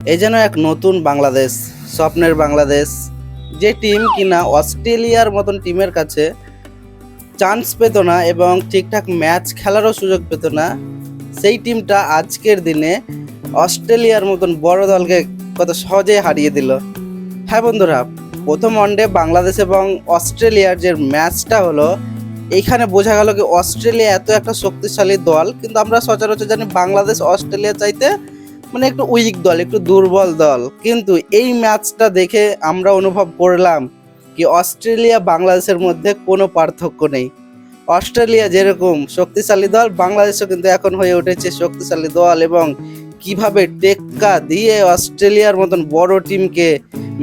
এই যেন এক নতুন বাংলাদেশ, স্বপ্নের বাংলাদেশ, যে টিম কিনা অস্ট্রেলিয়ার মতন টিমের কাছে চান্স পেত না এবং ঠিকঠাক ম্যাচ খেলারও সুযোগ পেত না, সেই টিমটা আজকের দিনে অস্ট্রেলিয়ার মতন বড় দলকে কত সহজে হারিয়ে দিল। হ্যাঁ বন্ধুরা, প্রথম ওয়ানডে বাংলাদেশ এবং অস্ট্রেলিয়ার যে ম্যাচটা হলো, এইখানে বোঝা গেল কি অস্ট্রেলিয়া এত একটা শক্তিশালী দল, কিন্তু আমরা সচরাচর জানি বাংলাদেশ অস্ট্রেলিয়া চাইতে মানে একটু উইক দল, একটু দুর্বল দল। কিন্তু এই ম্যাচটা দেখে আমরা অনুভব করলাম কি অস্ট্রেলিয়া বাংলাদেশের মধ্যে কোনো পার্থক্য নেই। অস্ট্রেলিয়া যেরকম শক্তিশালী দল, বাংলাদেশও কিন্তু এখন হয়ে উঠেছে শক্তিশালী দল, এবং কিভাবে টেক্কা দিয়ে অস্ট্রেলিয়ার মতন বড় টিমকে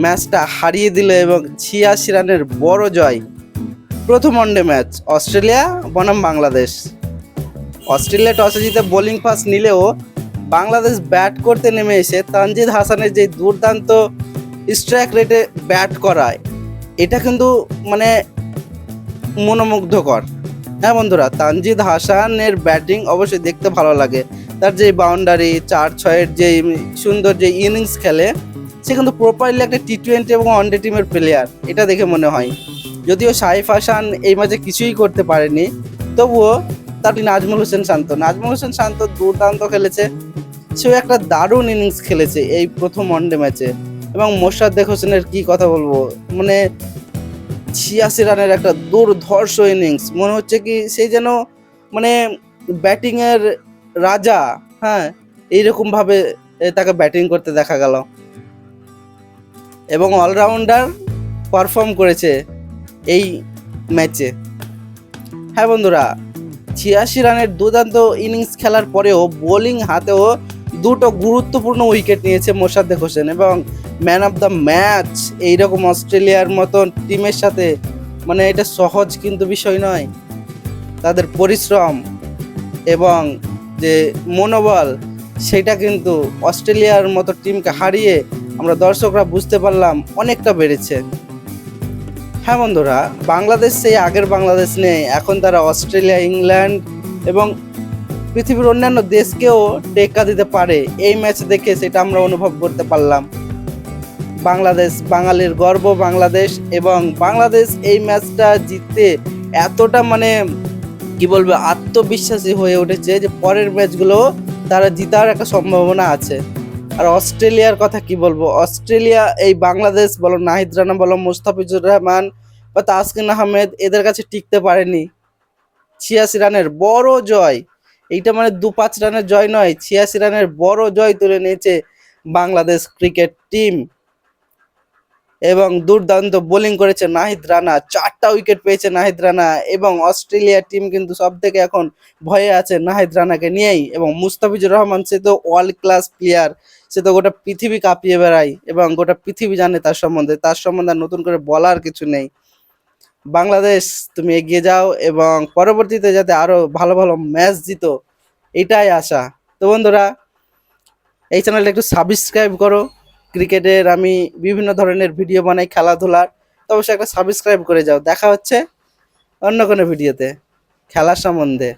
ম্যাচটা হারিয়ে দিল এবং ৮৬ রানের বড় জয়। প্রথম ওয়ানডে ম্যাচ অস্ট্রেলিয়া বনাম বাংলাদেশ। অস্ট্রেলিয়া টসে জিতে বোলিং ফার্স্ট নিলেও বাংলাদেশ ব্যাট করতে নেমে এসে তানজিদ হাসানের যে দুর্দান্ত স্ট্রাইক রেটে ব্যাট করায়, এটা কিন্তু মানে মনোমুগ্ধকর। হ্যাঁ বন্ধুরা, তানজিদ হাসানের ব্যাটিং অবশ্যই দেখতে ভালো লাগে। তার যে বাউন্ডারি ৪-৬-এর যে সুন্দর যে ইনিংস খেলে, সে কিন্তু প্রপারলি একটা টি-20 এবং ওয়ানডে টিমের প্লেয়ার, এটা দেখে মনে হয়। যদিও সাইফ হাসান এই ম্যাচে কিছুই করতে পারেনি, তবুও তার নাজমুল হোসেন শান্ত দুর্দান্ত খেলেছে। সেও একটা দারুণ ইনিংস খেলেছে এই প্রথম ওয়ানডে ম্যাচে। এবং মোসাদ্দেক হোসেনের কি কথা বলবো, মানে ৮৬ রানের একটা দুর্ধর্ষ ইনিংস। মনে হচ্ছে কি সেই যেন মানে ব্যাটিংয়ের রাজা। হ্যাঁ, এইরকমভাবে তাকে ব্যাটিং করতে দেখা গেল এবং অলরাউন্ডার পারফর্ম করেছে এই ম্যাচে। হ্যাঁ বন্ধুরা, ৮৬ রানের দুর্দান্ত ইনিংস খেলার পরেও বোলিং হাতেও দুটো গুরুত্বপূর্ণ উইকেট নিয়েছে মোসাদ্দেক হোসেন, এবং ম্যান অফ দ্য ম্যাচ এইরকম অস্ট্রেলিয়ার মতন টিমের সাথে, মানে এটা সহজ কিন্তু বিষয় নয়। তাদের পরিশ্রম এবং যে মনোবল, সেটা কিন্তু অস্ট্রেলিয়ার মতো টিমকে হারিয়ে আমরা দর্শকরা বুঝতে পারলাম অনেকটা বেড়েছে। হ্যাঁ বন্ধুরা, বাংলাদেশ সেই আগের বাংলাদেশ নেই। এখন তারা অস্ট্রেলিয়া, ইংল্যান্ড এবং পৃথিবীর অন্যান্য দেশকেও টেক্কা দিতে পারে। এই ম্যাচ দেখে সেটা আমরা অনুভব করতে পারলাম। বাংলাদেশ বাঙালির গর্ব, বাংলাদেশ, এবং বাংলাদেশ এই ম্যাচটা জিততে এতটা মানে কি বলবো আত্মবিশ্বাসী হয়ে উঠেছে যে পরের ম্যাচগুলো তারা জিতার একটা সম্ভাবনা আছে। আর অস্ট্রেলিয়ার কথা কি বলবো, অস্ট্রেলিয়া এই বাংলাদেশ বলো, নাহিদ রানা বলো, মুস্তাফিজুর রহমান বা তাসকিন আহমেদ, এদের কাছে টিকতে পারেনি। ৮৬ রানের বড় জয়, এইটা মানে ২-৫ রানের জয় নয়, ৮৬ রানের বড় জয় তুলে নিয়েছে বাংলাদেশ ক্রিকেট টিম। এবং দুর্দান্ত বোলিং করেছে নাহিদ রানা, ৪টা উইকেট পেয়েছে নাহিদ রানা, এবং অস্ট্রেলিয়া টিম কিন্তু সব থেকে এখন ভয়ে আছে নাহিদ রানাকে নিয়েই। এবং মুস্তাফিজুর রহমান, সে তো ওয়ার্ল্ড ক্লাস প্লেয়ার, সে তো গোটা পৃথিবী কাঁপিয়ে বেড়ায় এবং গোটা পৃথিবী জানে তার সম্বন্ধে আর নতুন করে বলার কিছু নেই। বাংলাদেশ, তুমি এগিয়ে যাও এবং পরবর্তীতে যাতে আরো ভালো ভালো ম্যাচ জিতো, এটাই আশা। তো বন্ধুরা, এই চ্যানেলটা একটু সাবস্ক্রাইব করো। ক্রিকেটের আমি বিভিন্ন ধরনের ভিডিও বানাই, খেলাধুলার, তো অবশ্যই একটা সাবস্ক্রাইব করে যাও। দেখা হচ্ছে অন্য কোনো ভিডিওতে খেলার সম্বন্ধে।